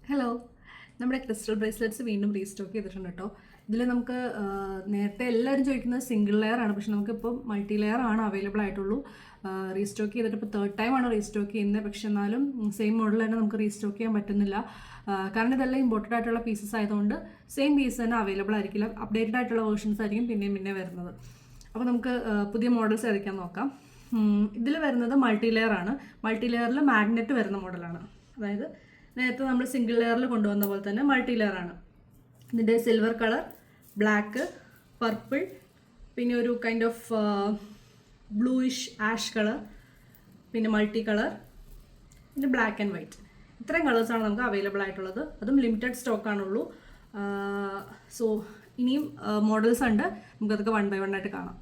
Hello, നമ്മുടെ crystal bracelets വീണ്ടും restock ചെയ്തിട്ടുണ്ട് കേട്ടോ. ഇതിൽ നമുക്ക് നേരത്തെ എല്ലാവരും ചോദിക്കുന്നത് സിംഗിൾ ലെയർ ആണ്, പക്ഷെ നമുക്കിപ്പോൾ മൾട്ടി ലെയർ ആണ് അവൈലബിൾ ആയിട്ടുള്ളൂ. റീസ്റ്റോക്ക് ചെയ്തിട്ട് ഇപ്പോൾ 3rd ടൈമാണ് റീസ്റ്റോക്ക് ചെയ്യുന്നത്. പക്ഷെ എന്നാലും സെയിം മോഡൽ തന്നെ നമുക്ക് റീസ്റ്റോക്ക് ചെയ്യാൻ പറ്റുന്നില്ല. കാരണം ഇതെല്ലാം ഇമ്പോർട്ടഡ് ആയിട്ടുള്ള പീസസ് ആയതുകൊണ്ട് സെയിം പീസ് തന്നെ അവൈലബിൾ ആയിരിക്കില്ല. അപ്ഡേറ്റഡ് ആയിട്ടുള്ള വേർഷൻസ് ആയിരിക്കും പിന്നെ വരുന്നത്. അപ്പോൾ നമുക്ക് പുതിയ മോഡൽസ് ഏതൊക്കെയാ നോക്കാം. ഇതിൽ വരുന്നത് മൾട്ടി ലെയർ ആണ്. മൾട്ടി ലെയറിൽ മാഗ്നറ്റ് വരുന്ന മോഡലാണ്. അതായത് നേരത്തെ നമ്മൾ സിംഗിൾ ലെയറിൽ കൊണ്ടുവന്ന പോലെ തന്നെ മൾട്ടി ലെയർ ആണ്. ഇതിൻ്റെ സിൽവർ കളർ, ബ്ലാക്ക്, പർപ്പിൾ, പിന്നെ ഒരു kind of bluish ash colour, പിന്നെ മൾട്ടി കളർ, പിന്നെ ബ്ലാക്ക് ആൻഡ് വൈറ്റ്. ഇത്രയും കളേഴ്സാണ് നമുക്ക് അവൈലബിൾ ആയിട്ടുള്ളത്. അതും ലിമിറ്റഡ് സ്റ്റോക്കാണുള്ളൂ. സോ ഇനിയും മോഡൽസ് ഉണ്ട്, നമുക്കതൊക്കെ 1 by 1 ആയിട്ട് കാണാം.